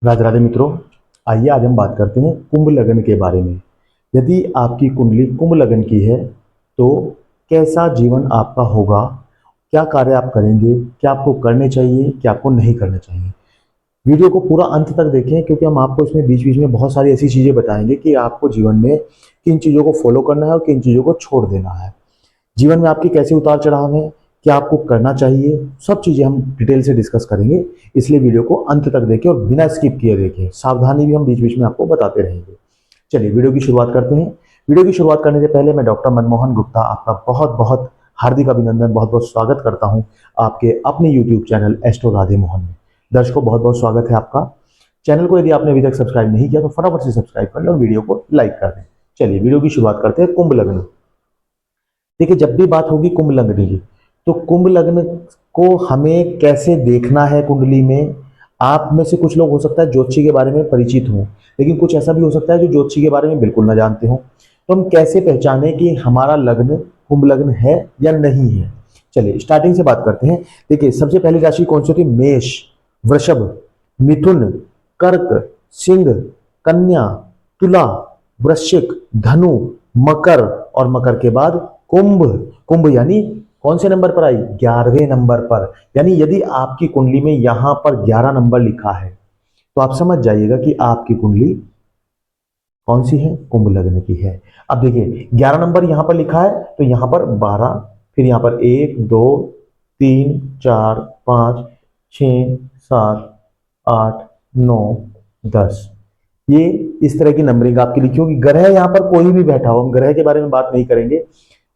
राधे राधे मित्रों। आइए आज हम बात करते हैं कुंभ लग्न के बारे में। यदि आपकी कुंडली कुंभ लग्न की है तो कैसा जीवन आपका होगा, क्या कार्य आप करेंगे, क्या आपको करने चाहिए, क्या आपको नहीं करना चाहिए। वीडियो को पूरा अंत तक देखें क्योंकि हम आपको इसमें बीच बीच में बहुत सारी ऐसी चीज़ें बताएंगे कि आपको जीवन में किन चीज़ों को फॉलो करना है और किन चीज़ों को छोड़ देना है। जीवन में आपके कैसे उतार चढ़ाव है, क्या आपको करना चाहिए, सब चीज़ें हम डिटेल से डिस्कस करेंगे। इसलिए वीडियो को अंत तक देखें और बिना स्किप किए देखें। सावधानी भी हम बीच बीच में आपको बताते रहेंगे। चलिए वीडियो की शुरुआत करते हैं। वीडियो की शुरुआत करने से पहले मैं डॉक्टर मनमोहन गुप्ता आपका बहुत बहुत हार्दिक अभिनंदन, बहुत बहुत स्वागत करता हूं आपके अपने YouTube channel astro Radhe Mohan में। दर्शकों, बहुत बहुत स्वागत है आपका। चैनल को यदि आपने अभी तक सब्सक्राइब नहीं किया तो फटाफट से सब्सक्राइब कर लें और वीडियो को लाइक कर दें। चलिए वीडियो की शुरुआत करते हैं। कुंभ लग्न। देखिए, जब भी बात होगी कुंभ लग्न की तो कुंभ लग्न को हमें कैसे देखना है कुंडली में। आप में से कुछ लोग हो सकता है ज्योतिषी के बारे में परिचित हों, लेकिन कुछ ऐसा भी हो सकता है जो ज्योतिषी के बारे में बिल्कुल ना जानते हो। तो हम कैसे पहचाने कि हमारा लग्न कुंभ लग्न है या नहीं है। चलिए स्टार्टिंग से बात करते हैं। देखिए, सबसे पहली राशि कौन सी होती है? मेष, वृषभ, मिथुन, कर्क, सिंह, कन्या, तुला, वृश्चिक, धनु, मकर और मकर के बाद कुंभ। कुंभ यानी कौन से नंबर पर आई? 11वें नंबर पर। यानी यदि आपकी कुंडली में यहां पर 11 नंबर लिखा है तो आप समझ जाइएगा कि आपकी कुंडली कौन सी है? कुंभ लग्न की है। अब देखिए, 11 नंबर यहां पर लिखा है तो यहां पर 12, फिर यहां पर 1 2 3 4 5 6 7 8 9 10, ये इस तरह की नंबरिंग आपकी लिखी होगी। ग्रह यहां पर कोई भी बैठा हो, हम ग्रह के बारे में बात नहीं करेंगे।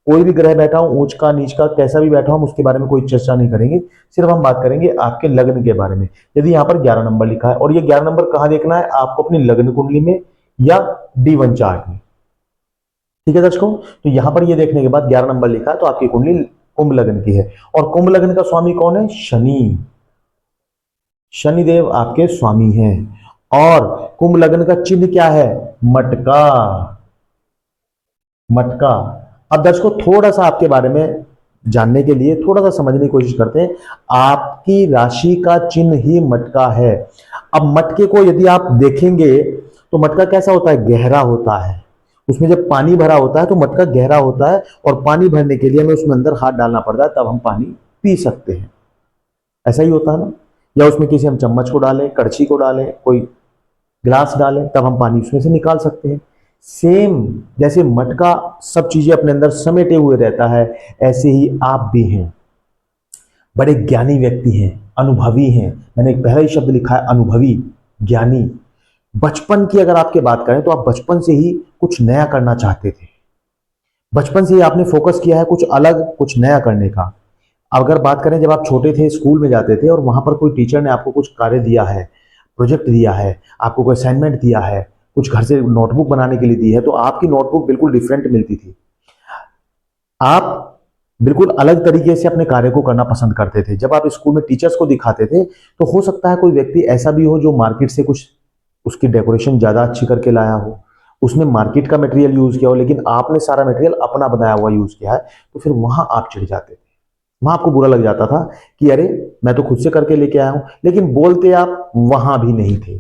कोई भी ग्रह बैठा हो, ऊंच का नीच का कैसा भी बैठा हो, हम उसके बारे में कोई चर्चा नहीं करेंगे। सिर्फ हम बात करेंगे आपके लग्न के बारे में। यदि यहाँ पर 11 नंबर लिखा है, और ये 11 नंबर कहाँ देखना है आपको? अपनी लग्न कुंडली में या D1 चार्ट में। ठीक है दर्शकों, तो यहां पर ये देखने के बाद 11 नंबर लिखा है तो आपकी कुंडली कुंभ लग्न की है। और कुंभ लग्न का स्वामी कौन है? शनि। शनिदेव आपके स्वामी हैं। और कुंभ लग्न का चिन्ह क्या है? मटका। मटका। अब दर्शकों, थोड़ा सा आपके बारे में जानने के लिए थोड़ा सा समझने की कोशिश करते हैं। आपकी राशि का चिन्ह ही मटका है। अब मटके को यदि आप देखेंगे तो मटका कैसा होता है? गहरा होता है। उसमें जब पानी भरा होता है तो मटका गहरा होता है, और पानी भरने के लिए हमें उसमें अंदर हाथ डालना पड़ता है, तब हम पानी पी सकते हैं। ऐसा ही होता है ना? या उसमें किसी हम चम्मच को डालें, कड़छी को डालें, कोई ग्लास डालें, तब हम पानी उसमें से निकाल सकते हैं। सेम जैसे मटका सब चीजें अपने अंदर समेटे हुए रहता है, ऐसे ही आप भी हैं। बड़े ज्ञानी व्यक्ति हैं, अनुभवी हैं। मैंने एक पहला ही शब्द लिखा है, अनुभवी, ज्ञानी। बचपन की अगर आपके बात करें तो आप बचपन से ही कुछ नया करना चाहते थे। बचपन से ही आपने फोकस किया है कुछ अलग, कुछ नया करने का। अगर बात करें जब आप छोटे थे, स्कूल में जाते थे और वहां पर कोई टीचर ने आपको कुछ कार्य दिया है, प्रोजेक्ट दिया है, आपको कोई असाइनमेंट दिया है, कुछ घर से नोटबुक बनाने के लिए दी है, तो आपकी नोटबुक बिल्कुल डिफरेंट मिलती थी। आप बिल्कुल अलग तरीके से अपने कार्य को करना पसंद करते थे। जब आप स्कूल में टीचर्स को दिखाते थे तो हो सकता है कोई व्यक्ति ऐसा भी हो जो मार्केट से कुछ उसकी डेकोरेशन ज्यादा अच्छी करके लाया हो, उसने मार्केट का मटेरियल यूज किया हो, लेकिन आपने सारा मटेरियल अपना बनाया हुआ यूज किया है, तो फिर वहां आप चिढ़ जाते थे। वहां आपको बुरा लग जाता था कि अरे मैं तो खुद से करके लेके आया हूं, लेकिन बोलते आप वहां भी नहीं थे।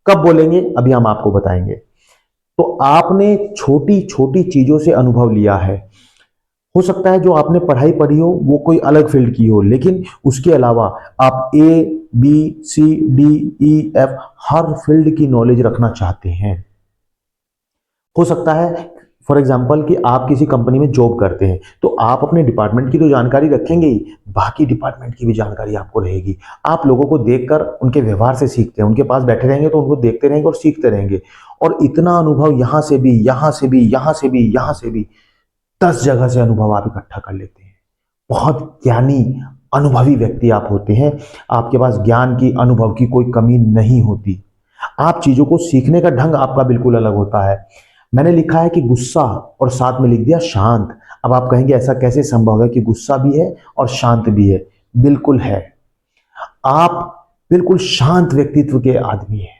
कब बोलेंगे अभी हम आपको बताएंगे। तो आपने छोटी छोटी चीजों से अनुभव लिया है। हो सकता है जो आपने पढ़ाई पढ़ी हो वो कोई अलग फील्ड की हो, लेकिन उसके अलावा आप A B C D E F her field की नॉलेज रखना चाहते हैं। हो सकता है फॉर एग्जाम्पल कि आप किसी कंपनी में जॉब करते हैं तो आप अपने डिपार्टमेंट की तो जानकारी रखेंगे ही, बाकी डिपार्टमेंट की भी जानकारी आपको रहेगी। आप लोगों को देखकर उनके व्यवहार से सीखते हैं, उनके पास बैठे रहेंगे तो उनको देखते रहेंगे और सीखते रहेंगे। और इतना अनुभव यहां से भी, यहां से भी, यहां से भी, यहां से भी, 10 जगह से अनुभव आप इकट्ठा कर लेते हैं। बहुत ज्ञानी अनुभवी व्यक्ति आप होते हैं। आपके पास ज्ञान की, अनुभव की कोई कमी नहीं होती। आप चीजों को सीखने का ढंग आपका बिल्कुल अलग होता है। मैंने लिखा है कि गुस्सा और साथ में लिख दिया शांत। अब आप कहेंगे ऐसा कैसे संभव है कि गुस्सा भी है और शांत भी है? बिल्कुल है। आप बिल्कुल शांत व्यक्तित्व के आदमी हैं।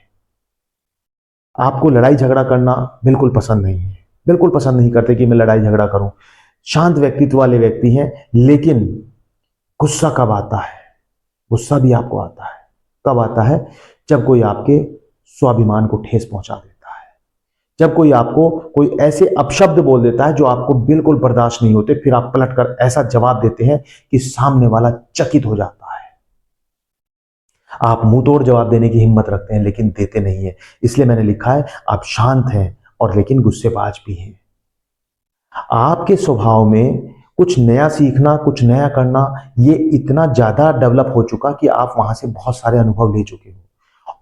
आपको लड़ाई झगड़ा करना बिल्कुल पसंद नहीं है, बिल्कुल पसंद नहीं करते कि मैं लड़ाई झगड़ा करूं। शांत व्यक्तित्व वाले व्यक्ति हैं। लेकिन गुस्सा कब आता है? गुस्सा भी आपको आता है। कब आता है? जब कोई आपके स्वाभिमान को ठेस पहुंचा देता है। जब कोई आपको कोई ऐसे अपशब्द बोल देता है जो आपको बिल्कुल बर्दाश्त नहीं होते, फिर आप पलटकर ऐसा जवाब देते हैं कि सामने वाला चकित हो जाता है। आप मुंह तोड़ जवाब देने की हिम्मत रखते हैं लेकिन देते नहीं है। इसलिए मैंने लिखा है आप शांत हैं और लेकिन गुस्सेबाज भी हैं। आपके स्वभाव में कुछ नया सीखना, कुछ नया करना, ये इतना ज्यादा डेवलप हो चुका कि आप वहां से बहुत सारे अनुभव ले चुके हो।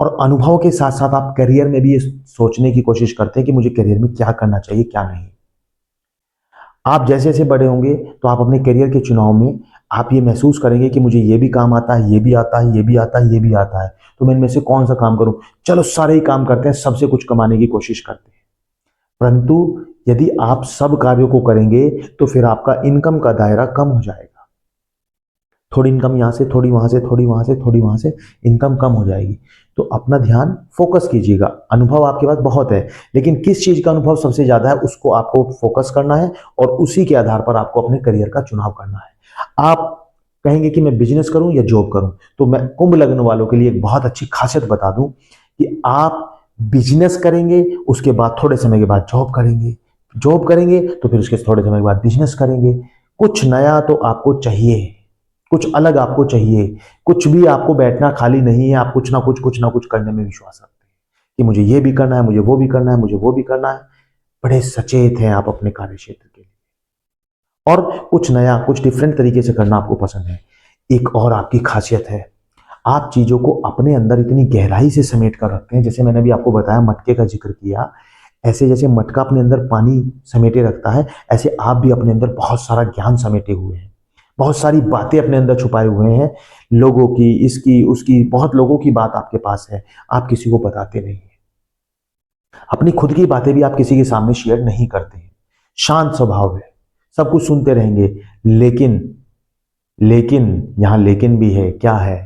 और अनुभव के साथ साथ आप करियर में भी ये सोचने की कोशिश करते हैं कि मुझे करियर में क्या करना चाहिए, क्या नहीं। आप जैसे जैसे बड़े होंगे तो आप अपने करियर के चुनाव में आप ये महसूस करेंगे कि मुझे ये भी काम आता है, ये भी आता है, ये भी आता है, ये भी आता है, तो मैं इनमें से कौन सा काम करूं। चलो सारे ही काम करते हैं, सबसे कुछ कमाने की कोशिश करते हैं। परंतु यदि आप सब कार्यों को करेंगे तो फिर आपका इनकम का दायरा कम हो जाएगा। थोड़ी इनकम यहां से, थोड़ी वहां से, थोड़ी वहां से, थोड़ी वहां से, इनकम कम हो जाएगी। तो अपना ध्यान फोकस कीजिएगा। अनुभव आपके पास बहुत है, लेकिन किस चीज का अनुभव सबसे ज्यादा है उसको आपको फोकस करना है और उसी के आधार पर आपको अपने करियर का चुनाव करना है। आप कहेंगे कि मैं बिजनेस करूं या जॉब करूं, तो मैं कुंभ लग्न वालों के लिए एक बहुत अच्छी खासियत बता दूं कि आप बिजनेस करेंगे, उसके बाद थोड़े समय के बाद जॉब करेंगे, जॉब करेंगे तो फिर उसके थोड़े समय के बाद बिजनेस करेंगे। कुछ नया तो आपको चाहिए, कुछ अलग आपको चाहिए। कुछ भी आपको बैठना खाली नहीं है, आप कुछ ना कुछ करने में विश्वास रखते हैं कि मुझे ये भी करना है, मुझे वो भी करना है, मुझे वो भी करना है। बड़े सचेत हैं आप अपने कार्य क्षेत्र के लिए और कुछ नया, कुछ डिफरेंट तरीके से करना आपको पसंद है। एक और आपकी खासियत है, आप चीजों को अपने अंदर इतनी गहराई से समेट कर रखते हैं। जैसे मैंने अभी आपको बताया, मटके का जिक्र किया, ऐसे जैसे मटका अपने अंदर पानी समेटे रखता है, ऐसे आप भी अपने अंदर बहुत सारा ज्ञान समेटे हुए हैं, बहुत सारी बातें अपने अंदर छुपाए हुए हैं। लोगों की, इसकी उसकी, बहुत लोगों की बात आपके पास है, आप किसी को बताते नहीं हैं। अपनी खुद की बातें भी आप किसी के सामने शेयर नहीं करते हैं। शांत स्वभाव है, सब कुछ सुनते रहेंगे। लेकिन लेकिन यहां लेकिन भी है, क्या है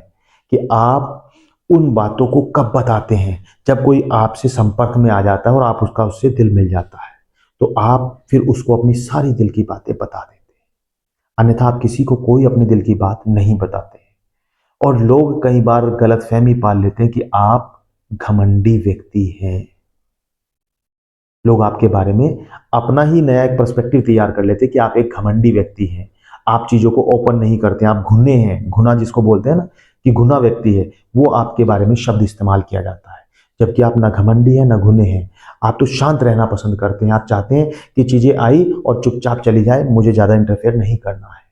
कि आप उन बातों को कब बताते हैं, जब कोई आपसे संपर्क में आ जाता है और आप उसका उससे दिल मिल जाता है, तो आप फिर उसको अपनी सारी दिल की बातें बता देते हैं। अन्यथा आप किसी को कोई अपने दिल की बात नहीं बताते हैं। और लोग कई बार गलतफहमी पाल लेते हैं कि आप घमंडी व्यक्ति हैं। लोग आपके बारे में अपना ही नया एक पर्सपेक्टिव तैयार कर लेते हैं कि आप एक घमंडी व्यक्ति हैं। आप चीजों को ओपन नहीं करते, आप घुने हैं। घुना जिसको बोलते हैं ना कि घुना व्यक्ति है, वो आपके बारे में शब्द इस्तेमाल किया जाता है। जबकि आप ना घमंडी हैं ना घुने हैं। आप तो शांत रहना पसंद करते हैं। आप चाहते हैं कि चीजें आई और चुपचाप चली जाए, मुझे ज्यादा इंटरफेयर नहीं करना है।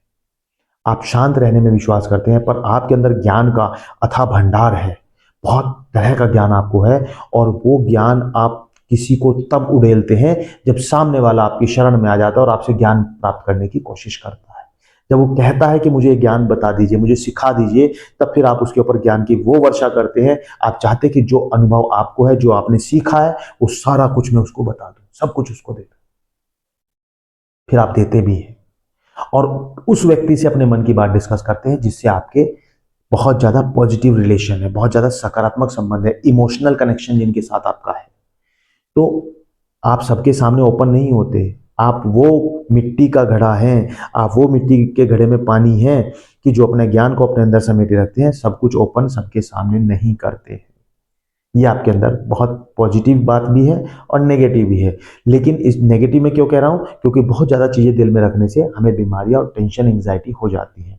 आप शांत रहने में विश्वास करते हैं, पर आपके अंदर ज्ञान का अथाह भंडार है। बहुत तरह का ज्ञान आपको है और वो ज्ञान आप किसी को तब उड़ेलते हैं जब सामने वाला आपकी शरण में आ जाता है और आपसे ज्ञान प्राप्त करने की कोशिश करता है। जब वो कहता है कि मुझे ज्ञान बता दीजिए, मुझे सिखा दीजिए, तब फिर आप उसके ऊपर ज्ञान की वो वर्षा करते हैं। आप चाहते कि जो अनुभव आपको है, जो आपने सीखा है, वो सारा कुछ मैं उसको बता दूं, सब कुछ उसको दे दूं। फिर आप देते भी हैं और उस व्यक्ति से अपने मन की बात डिस्कस करते हैं जिससे आपके बहुत ज्यादा पॉजिटिव रिलेशन है, बहुत ज्यादा सकारात्मक संबंध है, इमोशनल कनेक्शन जिनके साथ आपका है। तो आप सबके सामने ओपन नहीं होते। आप वो मिट्टी का घड़ा हैं, आप वो मिट्टी के घड़े में पानी है कि जो अपने ज्ञान को अपने अंदर समेटे रखते हैं, सब कुछ ओपन सबके सामने नहीं करते। ये आपके अंदर बहुत पॉजिटिव बात भी है और नेगेटिव भी है। लेकिन इस नेगेटिव में क्यों कह रहा हूं, क्योंकि बहुत ज्यादा चीजें दिल में रखने से हमें बीमारियां और टेंशन, एंग्जाइटी हो जाती है।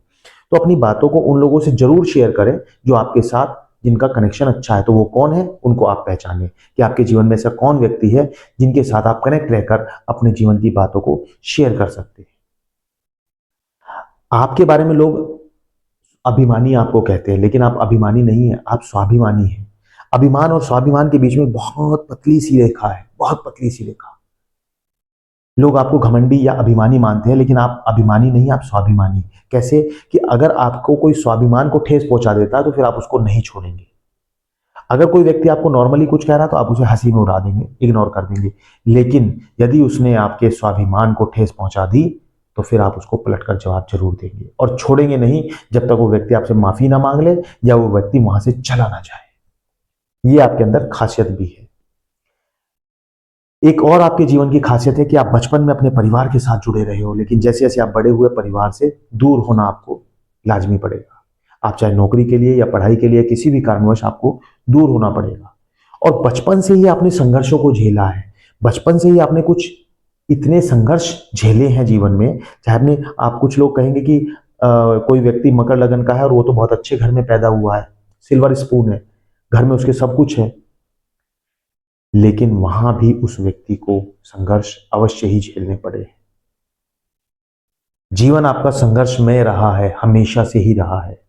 तो अपनी बातों को उन लोगों से जरूर शेयर करें जो आपके साथ, जिनका कनेक्शन अच्छा है। तो वो कौन है, उनको आप पहचानें कि आपके जीवन में ऐसा कौन व्यक्ति है जिनके साथ आप कनेक्ट रहकर अपने जीवन की बातों को शेयर कर सकते हैं। आपके बारे में लोग अभिमानी आपको कहते हैं, लेकिन आप अभिमानी नहीं है, आप स्वाभिमानी हैं। अभिमान और स्वाभिमान के बीच में बहुत पतली सी रेखा है, बहुत पतली सी रेखा। लोग आपको घमंडी या अभिमानी मानते हैं, लेकिन आप अभिमानी नहीं, आप स्वाभिमानी। कैसे कि अगर आपको कोई स्वाभिमान को ठेस पहुंचा देता है तो फिर आप उसको नहीं छोड़ेंगे। अगर कोई व्यक्ति आपको नॉर्मली कुछ कह रहा है तो आप उसे हंसी में उड़ा देंगे, इग्नोर कर देंगे। लेकिन यदि उसने आपके स्वाभिमान को ठेस पहुंचा दी तो फिर आप उसको पलटकर जवाब जरूर देंगे और छोड़ेंगे नहीं जब तक वो व्यक्ति आपसे माफी ना मांग ले या वो व्यक्ति वहां से चला ना जाए। ये आपके अंदर खासियत भी है। एक और आपके जीवन की खासियत है कि आप बचपन में अपने परिवार के साथ जुड़े रहे हो, लेकिन जैसे जैसे आप बड़े हुए, परिवार से दूर होना आपको लाजमी पड़ेगा। आप चाहे नौकरी के लिए या पढ़ाई के लिए, किसी भी कारणवश आपको दूर होना पड़ेगा। और बचपन से ही आपने संघर्षों को झेला है, बचपन से ही आपने कुछ इतने संघर्ष झेले हैं जीवन में। चाहे आपने, आप कुछ लोग कहेंगे कि कोई व्यक्ति मकर लगन का है और वो तो बहुत अच्छे घर में पैदा हुआ है, सिल्वर स्पून है, घर में उसके सब कुछ है, लेकिन वहां भी उस व्यक्ति को संघर्ष अवश्य ही झेलने पड़े। जीवन आपका संघर्षमय रहा है, हमेशा से ही रहा है।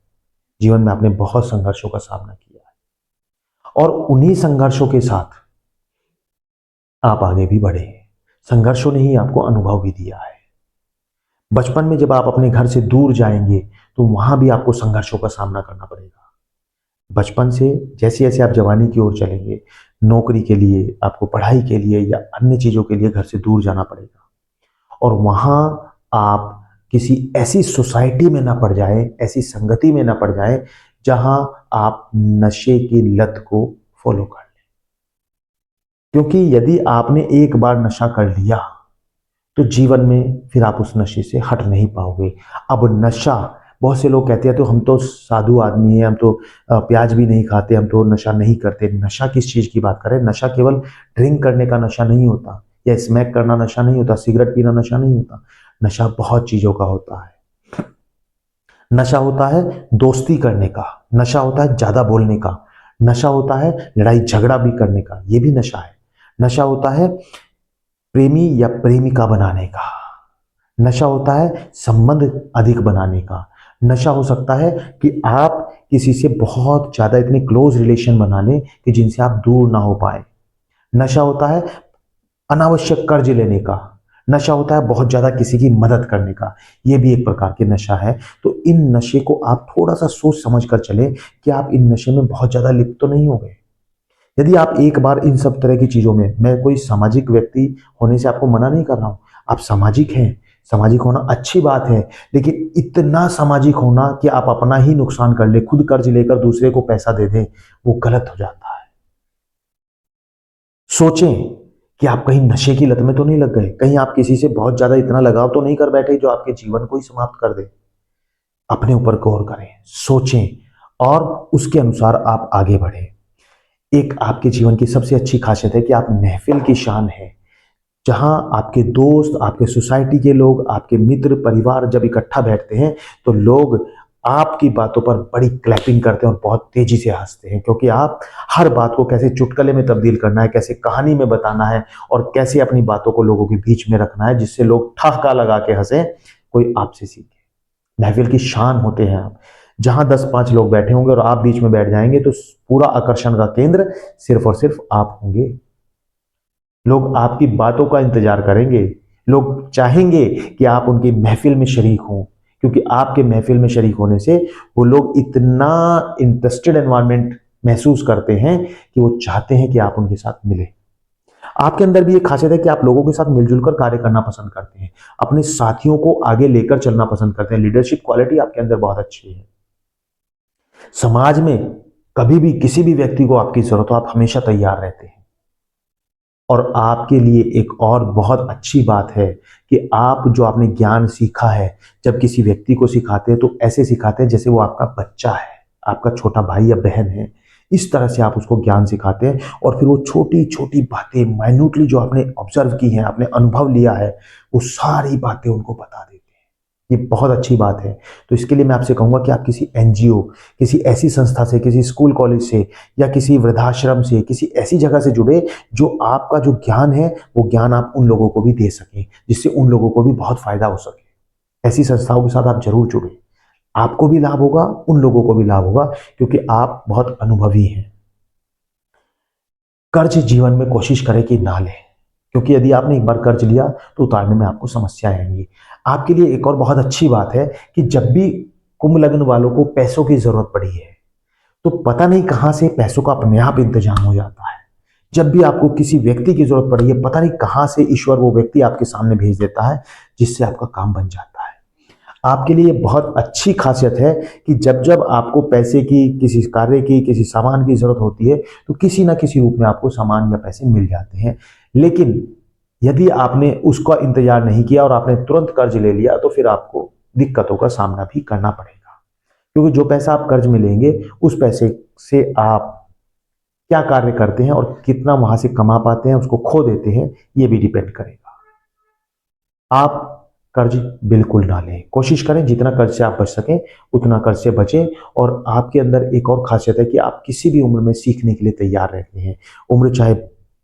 जीवन में आपने बहुत संघर्षों का सामना किया है और उन्हीं संघर्षों के साथ आप आगे भी बढ़े। संघर्षों ने ही आपको अनुभव भी दिया है। बचपन में जब आप अपने घर से दूर जाएंगे तो वहां भी आपको संघर्षों का सामना करना पड़ेगा। बचपन से जैसे जैसे आप जवानी की ओर चलेंगे, नौकरी के लिए, आपको पढ़ाई के लिए या अन्य चीजों के लिए घर से दूर जाना पड़ेगा और वहां आप किसी ऐसी सोसाइटी में ना पड़ जाए, ऐसी संगति में ना पड़ जाए जहां आप नशे की लत को फॉलो कर लें। क्योंकि यदि आपने एक बार नशा कर लिया तो जीवन में फिर आप उस नशे से हट नहीं पाओगे। अब नशा, बहुत से लोग कहते हैं तो हम तो साधु आदमी हैं, हम तो प्याज भी नहीं खाते, हम तो नशा नहीं करते। नशा किस चीज की बात करें? नशा केवल ड्रिंक करने का नशा नहीं होता, या स्मैक करना नशा नहीं होता, सिगरेट पीना नशा नहीं होता। नशा बहुत चीजों का होता है। नशा होता है दोस्ती करने का, नशा होता है ज्यादा बोलने का, नशा होता है लड़ाई झगड़ा भी करने का, ये भी नशा है। नशा होता है प्रेमी या प्रेमिका बनाने का, नशा होता है संबंध अधिक बनाने का, नशा हो सकता है कि आप किसी से बहुत ज्यादा इतने क्लोज रिलेशन बना लें कि जिनसे आप दूर ना हो पाए। नशा होता है अनावश्यक कर्ज लेने का, नशा होता है बहुत ज्यादा किसी की मदद करने का, यह भी एक प्रकार के नशा है। तो इन नशे को आप थोड़ा सा सोच समझ कर चले कि आप इन नशे में बहुत ज्यादा लिप्त तो नहीं हो गए। यदि आप एक बार इन सब तरह की चीजों में, मैं कोई सामाजिक व्यक्ति होने से आपको मना नहीं कर रहा हूं, आप सामाजिक हैं, सामाजिक होना अच्छी बात है, लेकिन इतना सामाजिक होना कि आप अपना ही नुकसान कर ले, खुद कर्ज लेकर दूसरे को पैसा दे दें, वो गलत हो जाता है। सोचें कि आप कहीं नशे की लत में तो नहीं लग गए, कहीं आप किसी से बहुत ज्यादा इतना लगाव तो नहीं कर बैठे जो आपके जीवन को ही समाप्त कर दे। अपने ऊपर गौर करें, सोचें और उसके अनुसार आप आगे बढ़ें। एक आपके जीवन की सबसे अच्छी खासियत है कि आप महफिल की शान है। जहां आपके दोस्त, आपके सोसाइटी के लोग, आपके मित्र परिवार जब इकट्ठा बैठते हैं तो लोग आपकी बातों पर बड़ी क्लैपिंग करते हैं और बहुत तेजी से हंसते हैं, क्योंकि आप हर बात को कैसे चुटकुले में तब्दील करना है, कैसे कहानी में बताना है और कैसे अपनी बातों को लोगों के बीच में रखना है जिससे लोग ठहाका लगा के हंसे, कोई आपसे सीखे। महफिल की शान होते हैं आप। जहां 10-5 लोग बैठे होंगे और आप बीच में बैठ जाएंगे तो पूरा आकर्षण का केंद्र सिर्फ और सिर्फ आप होंगे। लोग आपकी बातों का इंतजार करेंगे, लोग चाहेंगे कि आप उनकी महफिल में शरीक हों, क्योंकि आपके महफिल में शरीक होने से वो लोग इतना इंटरेस्टेड एनवायरनमेंट महसूस करते हैं कि वो चाहते हैं कि आप उनके साथ मिले। आपके अंदर भी एक खासियत है कि आप लोगों के साथ मिलजुल कर कार्य करना पसंद करते हैं, अपने साथियों को आगे लेकर चलना पसंद करते हैं। लीडरशिप क्वालिटी आपके अंदर बहुत अच्छी है। समाज में कभी भी किसी भी व्यक्ति को आपकी जरूरत हो, आप हमेशा तैयार रहते हैं। और आपके लिए एक और बहुत अच्छी बात है कि आप जो आपने ज्ञान सीखा है, जब किसी व्यक्ति को सिखाते हैं तो ऐसे सिखाते हैं जैसे वो आपका बच्चा है, आपका छोटा भाई या बहन है। इस तरह से आप उसको ज्ञान सिखाते हैं और फिर वो छोटी छोटी बातें माइन्यूटली जो आपने ऑब्जर्व की हैं, आपने अनुभव लिया है, वो सारी बातें उनको बता देते हैं। ये बहुत अच्छी बात है। तो इसके लिए मैं आपसे कहूंगा कि आप किसी एनजीओ, किसी ऐसी संस्था से, किसी स्कूल कॉलेज से या किसी वृद्धाश्रम से, किसी ऐसी जगह से जुड़े जो आपका जो ज्ञान है वो ज्ञान आप उन लोगों को भी दे सकें, जिससे उन लोगों को भी बहुत फायदा हो सके। ऐसी संस्थाओं के साथ आप जरूर जुड़े, आपको भी लाभ होगा, उन लोगों को भी लाभ होगा, क्योंकि आप बहुत अनुभवी हैं। कर्ज जीवन में कोशिश करें कि ना लें, क्योंकि यदि आपने एक बार कर्ज लिया तो उतारने में आपको समस्या आएंगी। आपके लिए एक और बहुत अच्छी बात है कि जब भी कुंभ लग्न वालों को पैसों की जरूरत पड़ी है तो पता नहीं कहां से पैसों का अपने आप इंतजाम हो जाता है। जब भी आपको किसी व्यक्ति की जरूरत पड़ी है, पता नहीं कहां से ईश्वर वो व्यक्ति आपके सामने भेज देता है जिससे आपका काम बन जाता है। आपके लिए बहुत अच्छी खासियत है कि जब जब आपको पैसे की, किसी कार्य की, किसी सामान की जरूरत होती है तो किसी ना किसी रूप में आपको सामान या पैसे मिल जाते हैं। लेकिन यदि आपने उसका इंतजार नहीं किया और आपने तुरंत कर्ज ले लिया तो फिर आपको दिक्कतों का सामना भी करना पड़ेगा, क्योंकि जो पैसा आप कर्ज में लेंगे उस पैसे से आप क्या कार्य करते हैं और कितना वहां से कमा पाते हैं, उसको खो देते हैं, ये भी डिपेंड करेगा। आप कर्ज बिल्कुल डालें, कोशिश करें जितना कर्ज से आप बच सकें उतना कर्ज से बचें। और आपके अंदर एक और खासियत है कि आप किसी भी उम्र में सीखने के लिए तैयार रहते हैं। उम्र चाहे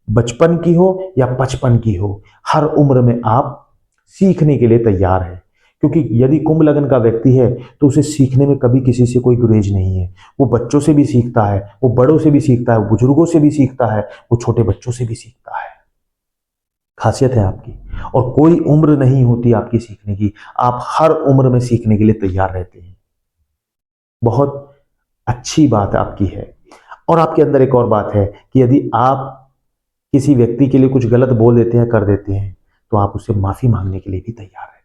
बचपन की हो या 55 की हो, हर उम्र में आप सीखने के लिए तैयार हैं। क्योंकि यदि कुंभ लग्न का व्यक्ति है तो उसे सीखने में कभी किसी से कोई गुरेज नहीं है। वो बच्चों से भी सीखता है, वो बड़ों से भी सीखता है, वो बुजुर्गों से भी सीखता है, वो छोटे बच्चों से भी सीखता है। खासियत है आपकी। और कोई उम्र नहीं होती आपकी सीखने की, आप हर उम्र में सीखने के लिए तैयार रहते हैं। बहुत अच्छी बात आपकी है। और आपके अंदर एक और बात है कि यदि आप किसी व्यक्ति के लिए कुछ गलत बोल देते हैं, कर देते हैं, तो आप उससे माफी मांगने के लिए भी तैयार रहते हैं।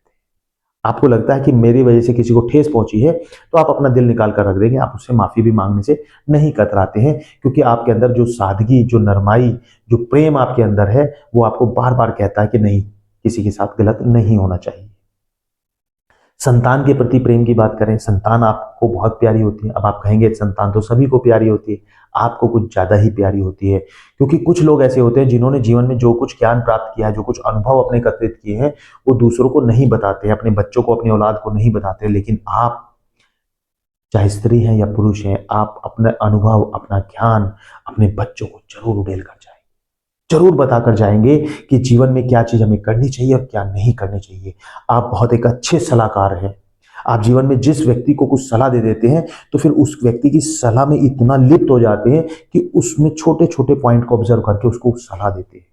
आपको लगता है कि मेरी वजह से किसी को ठेस पहुंची है, तो आप अपना दिल निकाल कर रख देंगे, आप उससे माफी भी मांगने से नहीं कतराते हैं। क्योंकि आपके अंदर जो सादगी, जो नरमाई, जो प्रेम आपके अंदर है, वो आपको बार बार कहता है कि नहीं, किसी के साथ गलत नहीं होना चाहिए। संतान के प्रति प्रेम की बात करें, संतान आपको बहुत प्यारी होती है। अब आप कहेंगे संतान तो सभी को प्यारी होती है, आपको कुछ ज्यादा ही प्यारी होती है। क्योंकि कुछ लोग ऐसे होते हैं जिन्होंने जीवन में जो कुछ ज्ञान प्राप्त किया है, जो कुछ अनुभव अपने एकत्रित किए हैं, वो दूसरों को नहीं बताते हैं, अपने बच्चों को, अपनी औलाद को नहीं बताते। लेकिन आप, चाहे स्त्री हैं या पुरुष हैं, आप अपना अनुभव, अपना ज्ञान अपने बच्चों को जरूर उड़ेल कर जाएंगे, जरूर बताकर जाएंगे कि जीवन में क्या चीज हमें करनी चाहिए और क्या नहीं करनी चाहिए। आप बहुत एक अच्छे सलाहकार हैं। आप जीवन में जिस व्यक्ति को कुछ सलाह दे देते हैं, तो फिर उस व्यक्ति की सलाह में इतना लिप्त हो जाते हैं कि उसमें छोटे छोटे पॉइंट को ऑब्जर्व करके उसको सलाह देते हैं।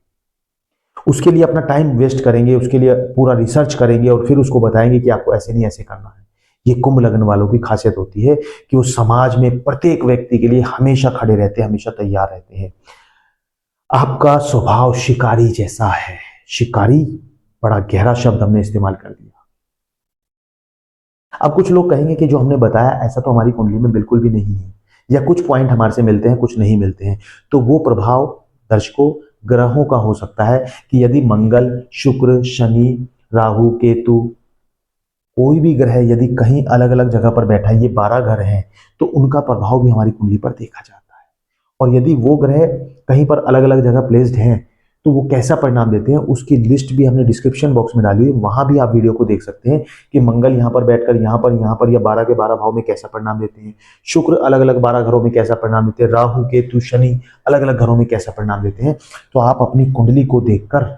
उसके लिए अपना टाइम वेस्ट करेंगे, उसके लिए पूरा रिसर्च करेंगे और फिर उसको बताएंगे कि आपको ऐसे नहीं ऐसे करना है। ये कुंभ लग्न वालों की खासियत होती है कि वो समाज में प्रत्येक व्यक्ति के लिए हमेशा खड़े रहते हैं, हमेशा तैयार रहते हैं। आपका स्वभाव शिकारी जैसा है। शिकारी, बड़ा गहरा शब्द हमने इस्तेमाल कर दिया। अब कुछ लोग कहेंगे कि जो हमने बताया ऐसा तो हमारी कुंडली में बिल्कुल भी नहीं है, या कुछ पॉइंट हमारे से मिलते हैं, कुछ नहीं मिलते हैं। तो वो प्रभाव दर्शकों ग्रहों का हो सकता है कि यदि मंगल, शुक्र, शनि, राहु, केतु, कोई भी ग्रह यदि कहीं अलग अलग जगह पर बैठा है, ये 12 ग्रह हैं, तो उनका प्रभाव भी हमारी कुंडली पर देखा जाता है। और यदि वो ग्रह कहीं पर अलग अलग जगह प्लेस्ड हैं, तो वो कैसा परिणाम देते हैं उसकी लिस्ट भी हमने डिस्क्रिप्शन बॉक्स में डाली है, वहां भी आप वीडियो को देख सकते हैं कि मंगल यहाँ पर बैठकर यहाँ पर या 12 के 12 भाव में कैसा परिणाम देते हैं, शुक्र अलग अलग 12 घरों में कैसा परिणाम देते हैं, राहु, केतु, शनि अलग अलग घरों में कैसा परिणाम देते हैं। तो आप अपनी कुंडली को देखकर,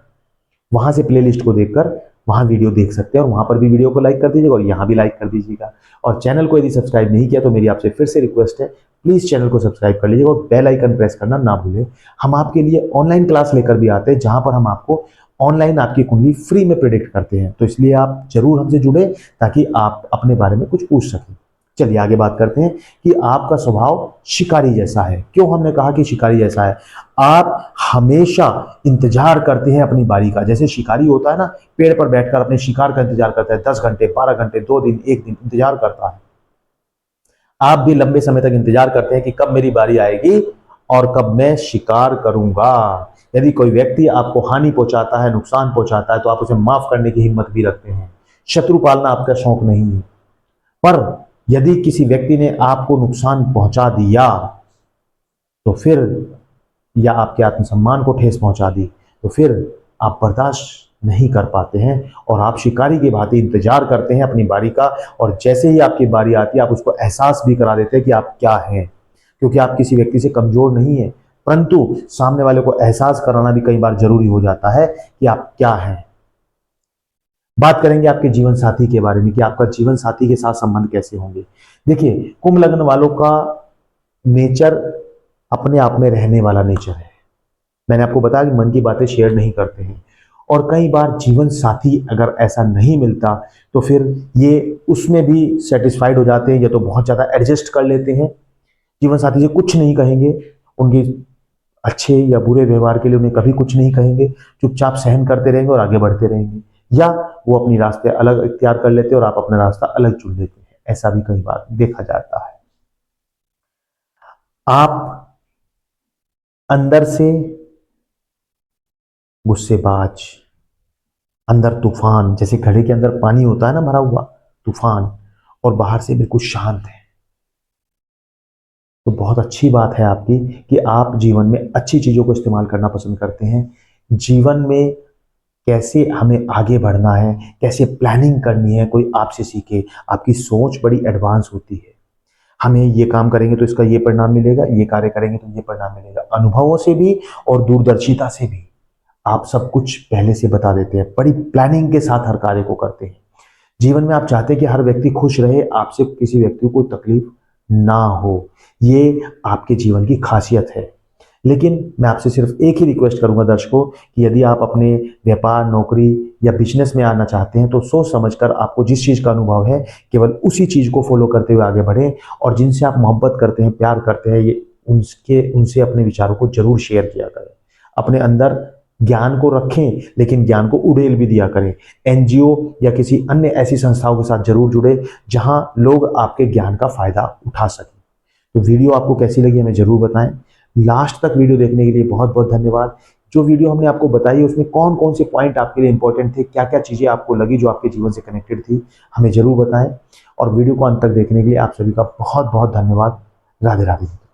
वहां से प्लेलिस्ट को देखकर वहां वीडियो देख सकते हैं। और वहां पर भी वीडियो को लाइक कर दीजिएगा और यहाँ भी लाइक कर दीजिएगा। और चैनल को यदि सब्सक्राइब नहीं किया तो मेरी आपसे फिर से रिक्वेस्ट है, प्लीज चैनल को सब्सक्राइब कर लीजिएगा और बेल आइकन प्रेस करना ना भूलें। हम आपके लिए ऑनलाइन क्लास लेकर भी आते हैं, जहां पर हम आपको ऑनलाइन आपकी कुंडली फ्री में प्रिडिक्ट करते हैं। तो इसलिए आप जरूर हमसे जुड़े ताकि आप अपने बारे में कुछ पूछ सकें। चलिए आगे बात करते हैं कि आपका स्वभाव शिकारी जैसा है। क्यों हमने कहा कि शिकारी जैसा है? आप हमेशा इंतजार करते हैं अपनी बारी का। जैसे शिकारी होता है ना, पेड़ पर बैठकर अपने शिकार का इंतजार करता है, 10 घंटे, 12 घंटे, 2 दिन, 1 दिन इंतजार करता है। आप भी लंबे समय तक इंतजार करते हैं कि कब मेरी बारी आएगी और कब मैं शिकार करूंगा। यदि कोई व्यक्ति आपको हानि पहुंचाता है, नुकसान पहुंचाता है, तो आप उसे माफ करने की हिम्मत भी रखते हैं। शत्रु पालना आपका शौक नहीं है। पर यदि किसी व्यक्ति ने आपको नुकसान पहुंचा दिया तो फिर, या आपके आत्मसम्मान को ठेस पहुंचा दी, तो फिर आप बर्दाश्त नहीं कर पाते हैं और आप शिकारी की भांति इंतजार करते हैं अपनी बारी का। और जैसे ही आपकी बारी आती है, आप उसको एहसास भी करा देते हैं कि आप क्या हैं। क्योंकि आप किसी व्यक्ति से कमजोर नहीं है, परंतु सामने वाले को एहसास कराना भी कई बार जरूरी हो जाता है कि आप क्या हैं। बात करेंगे आपके जीवन साथी के बारे में कि आपका जीवन साथी के साथ संबंध कैसे होंगे। देखिए, कुंभ लग्न वालों का नेचर अपने आप में रहने वाला नेचर है। मैंने आपको बताया कि मन की बातें शेयर नहीं करते हैं। और कई बार जीवन साथी अगर ऐसा नहीं मिलता तो फिर ये उसमें भी सेटिस्फाइड हो जाते हैं, या तो बहुत ज्यादा एडजस्ट कर लेते हैं, जीवन साथी से कुछ नहीं कहेंगे, उनके अच्छे या बुरे व्यवहार के लिए उन्हें कभी कुछ नहीं कहेंगे, चुपचाप सहन करते रहेंगे और आगे बढ़ते रहेंगे। या वो अपनी रास्ते अलग इख्तियार कर लेते हैं और आप अपना रास्ता अलग चुन लेते हैं। ऐसा भी कई बार देखा जाता है। आप अंदर से गुस्सेबाज, अंदर तूफान, जैसे घड़े के अंदर पानी होता है ना भरा हुआ, तूफान, और बाहर से बिल्कुल शांत है। तो बहुत अच्छी बात है आपकी कि आप जीवन में अच्छी चीज़ों को इस्तेमाल करना पसंद करते हैं। जीवन में कैसे हमें आगे बढ़ना है, कैसे प्लानिंग करनी है, कोई आपसे सीखे। आपकी सोच बड़ी एडवांस होती है। हमें ये काम करेंगे तो इसका ये परिणाम मिलेगा, ये कार्य करेंगे तो ये परिणाम मिलेगा। अनुभवों से भी और दूरदर्शिता से भी आप सब कुछ पहले से बता देते हैं। बड़ी प्लानिंग के साथ हर कार्य को करते हैं। जीवन में आप चाहते हैं कि हर व्यक्ति खुश रहे, आपसे किसी व्यक्ति को तकलीफ ना हो। ये आपके जीवन की खासियत है। लेकिन मैं आपसे सिर्फ एक ही रिक्वेस्ट करूंगा दर्शकों कि यदि आप अपने व्यापार, नौकरी या बिजनेस में आना चाहते हैं तो सोच समझकर आपको जिस चीज़ का अनुभव है केवल उसी चीज़ को फॉलो करते हुए आगे बढ़ें। और जिनसे आप मोहब्बत करते हैं, प्यार करते हैं, ये उनसे अपने विचारों को जरूर शेयर किया करें। अपने अंदर ज्ञान को रखें, लेकिन ज्ञान को उड़ेल भी दिया करें। एनजीओ या किसी अन्य ऐसी संस्थाओं के साथ जरूर जुड़े जहां लोग आपके ज्ञान का फायदा उठा सकें। तो वीडियो आपको कैसी लगी हमें जरूर बताएं। लास्ट तक वीडियो देखने के लिए बहुत बहुत धन्यवाद। जो वीडियो हमने आपको बताई उसमें कौन कौन से पॉइंट आपके लिए इंपॉर्टेंट थे, क्या क्या चीज़ें आपको लगी जो आपके जीवन से कनेक्टेड थी, हमें जरूर बताएं। और वीडियो को अंत तक देखने के लिए आप सभी का बहुत बहुत धन्यवाद। राधे राधे।